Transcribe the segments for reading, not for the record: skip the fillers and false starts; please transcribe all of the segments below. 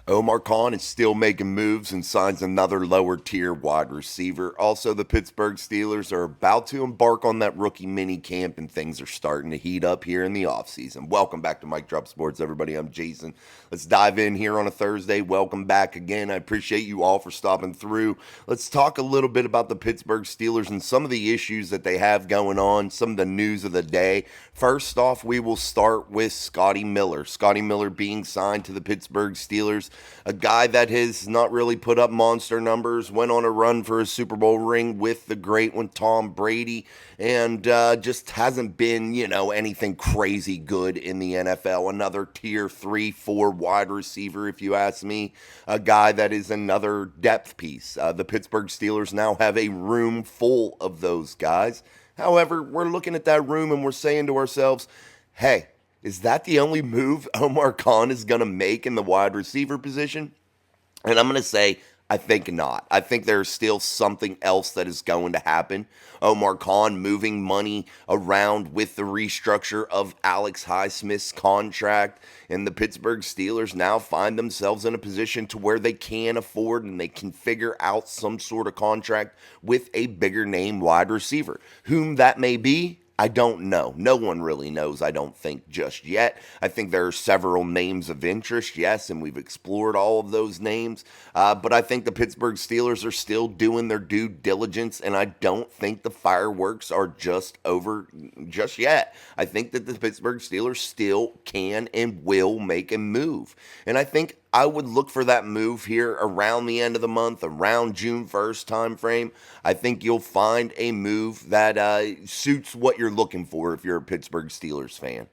Omar Khan is still making moves and signs another lower tier wide receiver. Also, the Pittsburgh Steelers are about to embark on that rookie mini camp and things are starting to heat up here in the offseason. Welcome back to Mike Drop Sports, everybody. I'm Jason. Let's dive in here on a Thursday. Welcome back again. I appreciate you all for stopping through. Let's talk a little bit about the Pittsburgh Steelers and some of the issues that they have going on, some of the news of the day. First off, we will start with Scotty Miller. Scotty Miller being signed to the Pittsburgh Steelers. A guy that has not really put up monster numbers, went on a run for a Super Bowl ring with the great one, Tom Brady, and just hasn't been, anything crazy good in the NFL. Another tier 3, 4 wide receiver, if you ask me. A guy that is another depth piece. The Pittsburgh Steelers now have a room full of those guys. However, we're looking at that room and we're saying to ourselves, hey, is that the only move Omar Khan is going to make in the wide receiver position? And I'm going to say, I think not. I think there's still something else that is going to happen. Omar Khan moving money around with the restructure of Alex Highsmith's contract, and the Pittsburgh Steelers now find themselves in a position to where they can afford and they can figure out some sort of contract with a bigger name wide receiver. Whom that may be, I don't know. No one really knows, I don't think, just yet. I think there are several names of interest, yes, and we've explored all of those names. But I think the Pittsburgh Steelers are still doing their due diligence, and I don't think the fireworks are just over just yet. I think that the Pittsburgh Steelers still can and will make a move. And I think I would look for that move here around the end of the month, around June 1st time frame. I think you'll find a move that suits what you're looking for if you're a Pittsburgh Steelers fan.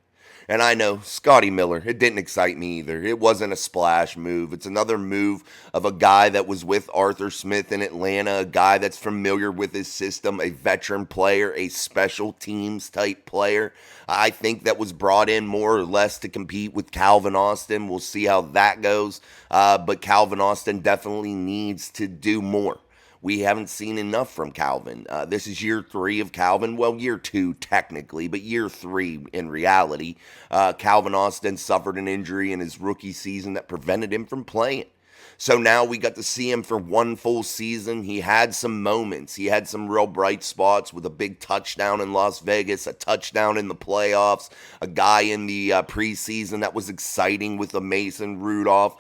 And I know, Scotty Miller, it didn't excite me either. It wasn't a splash move. It's another move of a guy that was with Arthur Smith in Atlanta, a guy that's familiar with his system, a veteran player, a special teams type player. I think that was brought in more or less to compete with Calvin Austin. We'll see how that goes. But Calvin Austin definitely needs to do more. We haven't seen enough from Calvin. This is year 3 of Calvin. Well, year 2 technically, but year 3 in reality. Calvin Austin suffered an injury in his rookie season that prevented him from playing. So now we got to see him for one full season. He had some moments. He had some real bright spots with a big touchdown in Las Vegas, a touchdown in the playoffs, a guy in the preseason that was exciting with a Mason Rudolph.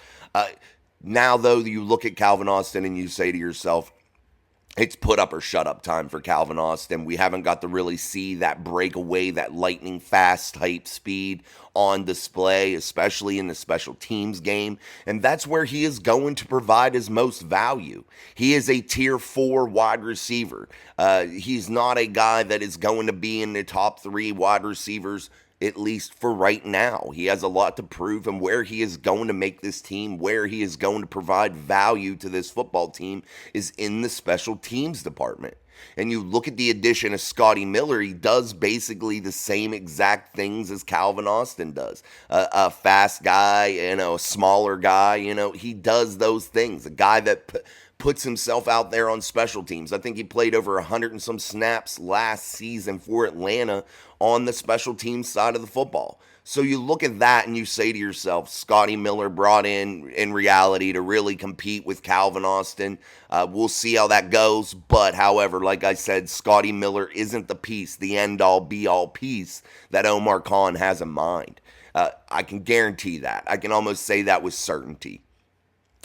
Now, though, you look at Calvin Austin and you say to yourself, it's put up or shut up time for Calvin Austin. We haven't got to really see that breakaway, that lightning fast type speed on display, especially in the special teams game. And that's where he is going to provide his most value. He is a tier 4 wide receiver. He's not a guy that is going to be in the top 3 wide receivers, at least for right now. He has a lot to prove, and where he is going to make this team, where he is going to provide value to this football team is in the special teams department. And you look at the addition of Scotty Miller, he does basically the same exact things as Calvin Austin does. A fast guy, a smaller guy, he does those things. A guy that puts himself out there on special teams. I think he played over 100 and some snaps last season for Atlanta on the special teams side of the football. So you look at that and you say to yourself, Scotty Miller brought in reality to really compete with Calvin Austin. We'll see how that goes. But however, like I said, Scotty Miller isn't the piece, the end-all, be-all piece that Omar Khan has in mind. I can guarantee that. I can almost say that with certainty.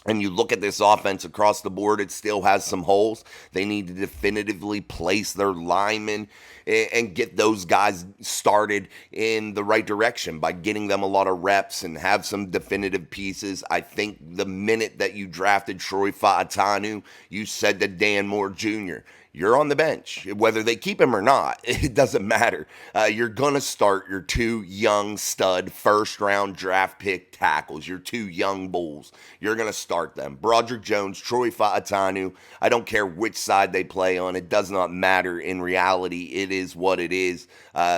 And you look at this offense across the board, it still has some holes. They need to definitively place their linemen and get those guys started in the right direction by getting them a lot of reps and have some definitive pieces. I think the minute that you drafted Troy Fautanu, you said to Dan Moore Jr., you're on the bench. Whether they keep him or not, it doesn't matter. You're going to start your 2 young stud first-round draft pick tackles, your 2 young bulls. You're going to start them. Broderick Jones, Troy Fautanu, I don't care which side they play on. It does not matter. In reality, it is what it is.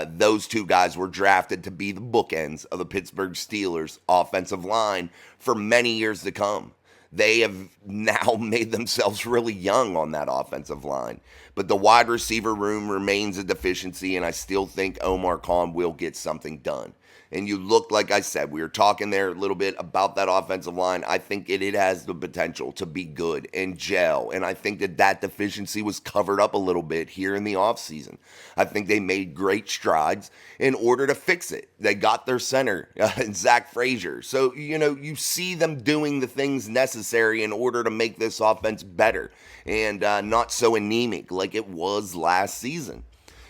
Those 2 guys were drafted to be the bookends of the Pittsburgh Steelers offensive line for many years to come. They have now made themselves really young on that offensive line. But the wide receiver room remains a deficiency, and I still think Omar Khan will get something done. And you look, like I said, we were talking there a little bit about that offensive line. I think it has the potential to be good and gel. And I think that deficiency was covered up a little bit here in the offseason. I think they made great strides in order to fix it. They got their center, Zach Frazier. So, you see them doing the things necessary in order to make this offense better and not so anemic like it was last season.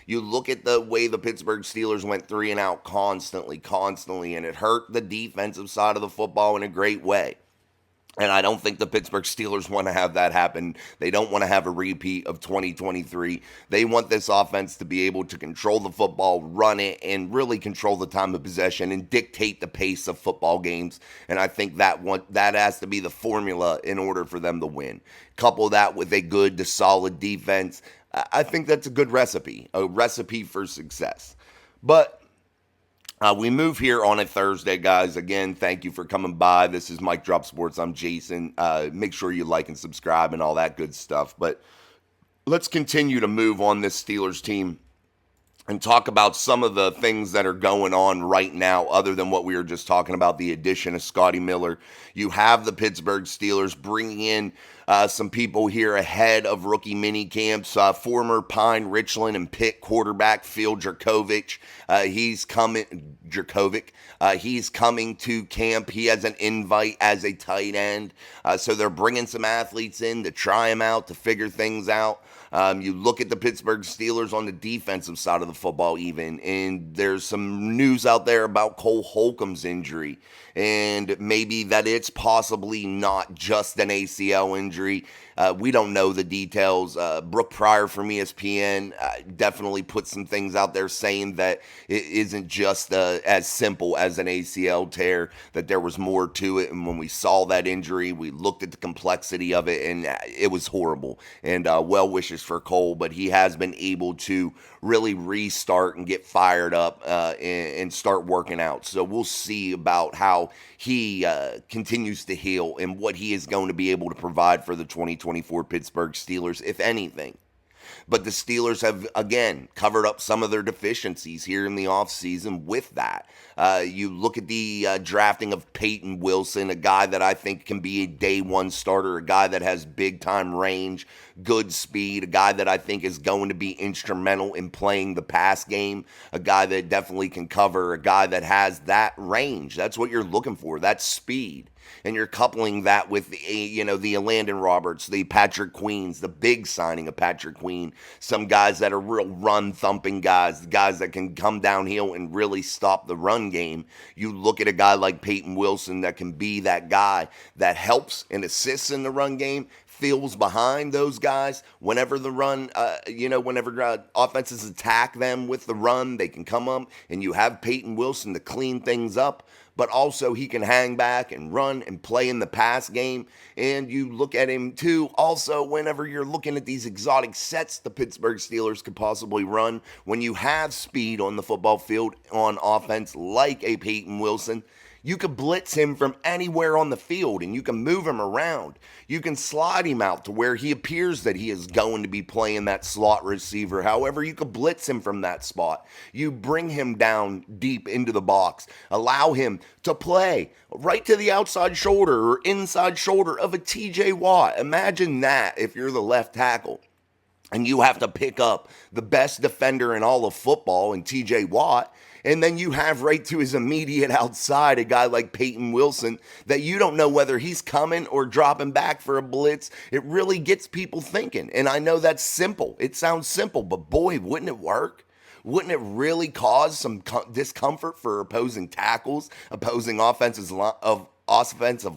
You look at the way the Pittsburgh Steelers went 3 and out constantly, and it hurt the defensive side of the football in a great way. And I don't think the Pittsburgh Steelers want to have that happen. They don't want to have a repeat of 2023. They want this offense to be able to control the football, run it, and really control the time of possession and dictate the pace of football games. And I think that has to be the formula in order for them to win. Couple that with a good to solid defense. I think that's a good recipe, for success. But we move here on a Thursday, guys. Again, thank you for coming by. This is Mike Drop Sports. I'm Jason. Make sure you like and subscribe and all that good stuff. But let's continue to move on this Steelers team and talk about some of the things that are going on right now other than what we were just talking about, the addition of Scotty Miller. You have the Pittsburgh Steelers bringing in some people here ahead of rookie mini camps. Former Pine, Richland, and Pitt quarterback Phil Jerkovic. He's coming to camp. He has an invite as a tight end. So they're bringing some athletes in to try him out, to figure things out. You look at the Pittsburgh Steelers on the defensive side of the football even, and there's some news out there about Cole Holcomb's injury, and maybe that it's possibly not just an ACL injury. We don't know the details. Brooke Pryor from ESPN definitely put some things out there saying that it isn't just as simple as an ACL tear, that there was more to it. And when we saw that injury, we looked at the complexity of it, and it was horrible. And well wishes for Cole, but he has been able to really restart and get fired up and start working out. So we'll see about how he continues to heal and what he is going to be able to provide for the 2024 Pittsburgh Steelers, if anything. But the Steelers have, again, covered up some of their deficiencies here in the offseason with that. You look at the drafting of Peyton Wilson, a guy that I think can be a day one starter, a guy that has big-time range, good speed, a guy that I think is going to be instrumental in playing the pass game, a guy that definitely can cover, a guy that has that range. That's what you're looking for, that speed. And you're coupling that with, the Landon Roberts, the Patrick Queens, the big signing of Patrick Queen, some guys that are real run-thumping guys, guys that can come downhill and really stop the run game. You look at a guy like Peyton Wilson that can be that guy that helps and assists in the run game, feels behind those guys. Whenever the run, whenever offenses attack them with the run, they can come up, and you have Peyton Wilson to clean things up. But also he can hang back and run and play in the pass game. And you look at him too, also whenever you're looking at these exotic sets the Pittsburgh Steelers could possibly run, when you have speed on the football field on offense like a Peyton Wilson, you could blitz him from anywhere on the field, and you can move him around. You can slide him out to where he appears that he is going to be playing that slot receiver. However, you could blitz him from that spot. You bring him down deep into the box. Allow him to play right to the outside shoulder or inside shoulder of a TJ Watt. Imagine that if you're the left tackle and you have to pick up the best defender in all of football in TJ Watt. And then you have right to his immediate outside a guy like Peyton Wilson that you don't know whether he's coming or dropping back for a blitz. It really gets people thinking. And I know that's simple. It sounds simple, but boy, wouldn't it work? Wouldn't it really cause some discomfort for opposing tackles, opposing offensive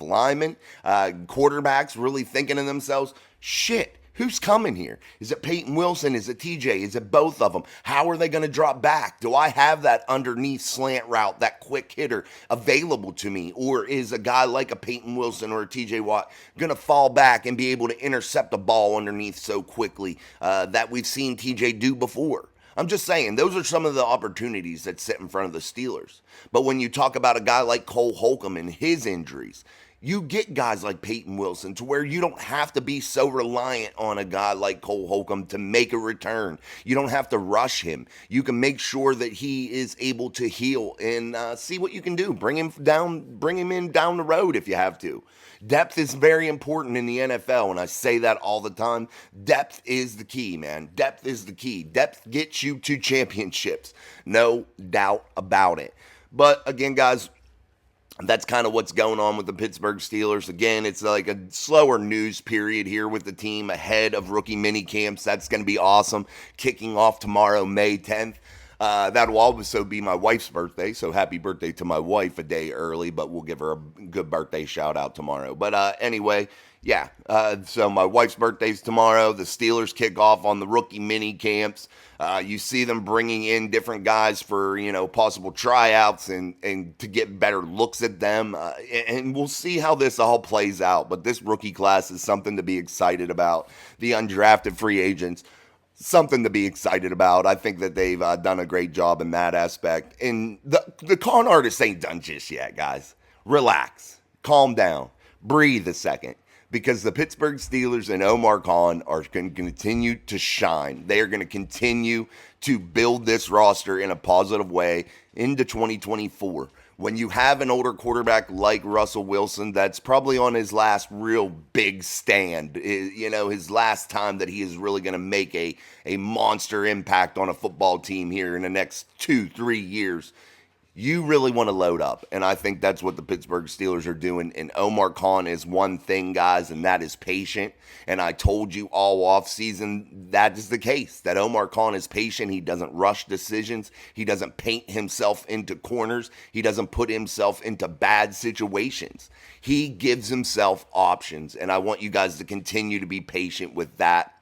linemen, quarterbacks really thinking to themselves, shit. Who's coming here? Is it Peyton Wilson? Is it TJ? Is it both of them? How are they going to drop back? Do I have that underneath slant route, that quick hitter available to me? Or is a guy like a Peyton Wilson or a TJ Watt going to fall back and be able to intercept the ball underneath so quickly that we've seen TJ do before? I'm just saying, those are some of the opportunities that sit in front of the Steelers. But when you talk about a guy like Cole Holcomb and his injuries, You get guys like Peyton Wilson to where you don't have to be so reliant on a guy like Cole Holcomb to make a return. You don't have to rush him. You can make sure that he is able to heal and see what you can do. Bring him in down the road if you have to. Depth is very important in the NFL, and I say that all the time. Depth is the key, man. Depth is the key. Depth gets you to championships. No doubt about it. But again, guys, that's kind of what's going on with the Pittsburgh Steelers. Again, it's like a slower news period here with the team ahead of rookie mini camps. That's going to be awesome. Kicking off tomorrow, May 10th. That will also be my wife's birthday, so happy birthday to my wife a day early, but we'll give her a good birthday shout out tomorrow. But anyway, yeah, so my wife's birthday's tomorrow. The Steelers kick off on the rookie mini camps. You see them bringing in different guys for, possible tryouts and to get better looks at them. And we'll see how this all plays out. But this rookie class is something to be excited about. The undrafted free agents, something to be excited about. I think that they've done a great job in that aspect. And the con artists ain't done just yet, guys. Relax. Calm down. Breathe a second. Because the Pittsburgh Steelers and Omar Khan are going to continue to shine. They are going to continue to build this roster in a positive way into 2024. When you have an older quarterback like Russell Wilson, that's probably on his last real big stand, his last time that he is really going to make a monster impact on a football team here in the next 2-3 years. You really want to load up, and I think that's what the Pittsburgh Steelers are doing, and Omar Khan is one thing, guys, and that is patient, and I told you all offseason that is the case, that Omar Khan is patient. He doesn't rush decisions. He doesn't paint himself into corners. He doesn't put himself into bad situations. He gives himself options, and I want you guys to continue to be patient with that.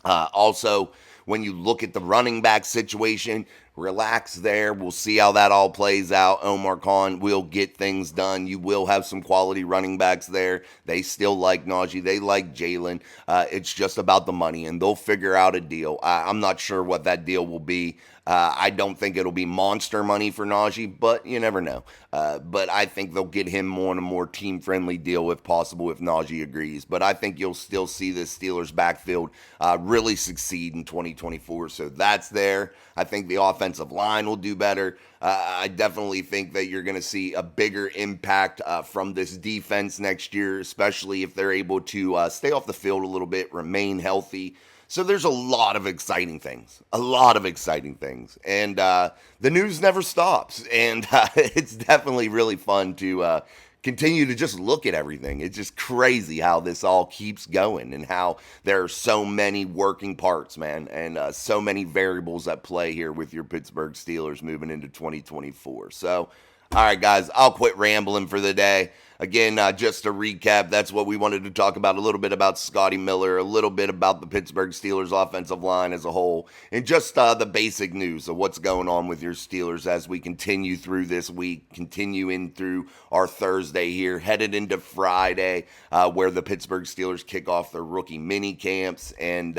Also, when you look at the running back situation, relax there. We'll see how that all plays out. Omar Khan will get things done. You will have some quality running backs there. They still like Najee. They like Jalen. It's just about the money, and they'll figure out a deal. I'm not sure what that deal will be. I don't think it'll be monster money for Najee, but you never know. But I think they'll get him on a more team-friendly deal if possible, if Najee agrees. But I think you'll still see the Steelers backfield really succeed in 2024. So that's there. I think the offensive line will do better. I definitely think that you're going to see a bigger impact from this defense next year, especially if they're able to stay off the field a little bit, remain healthy. So there's a lot of exciting things, and the news never stops, and it's definitely really fun to continue to just look at everything. It's just crazy how this all keeps going and how there are so many working parts, man, and so many variables at play here with your Pittsburgh Steelers moving into 2024. So, all right, guys, I'll quit rambling for the day. Again, just to recap, that's what we wanted to talk about, a little bit about Scotty Miller, a little bit about the Pittsburgh Steelers offensive line as a whole, and just the basic news of what's going on with your Steelers as we continue through this week, continue in through our Thursday here, headed into Friday, where the Pittsburgh Steelers kick off their rookie mini camps, and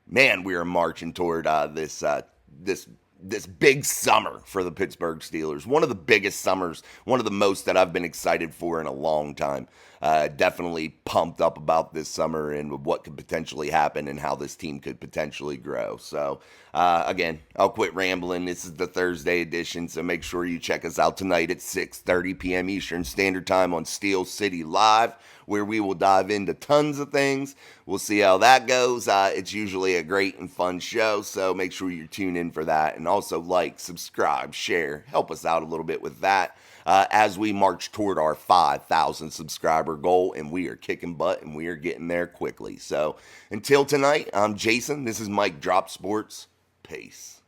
man, we are marching toward this big summer for the Pittsburgh Steelers. One of the biggest summers, one of the most that I've been excited for in a long time. Definitely pumped up about this summer and what could potentially happen and how this team could potentially grow. So, again, I'll quit rambling. This is the Thursday edition, so make sure you check us out tonight at 6:30 p.m. Eastern Standard Time on Steel City Live, where we will dive into tons of things. We'll see how that goes. It's usually a great and fun show, so make sure you tune in for that. And also like, subscribe, share, help us out a little bit with that as we march toward our 5,000 subscriber goal, and we are kicking butt, and we are getting there quickly. So until tonight, I'm Jason. This is Mike Drop Sports. Peace.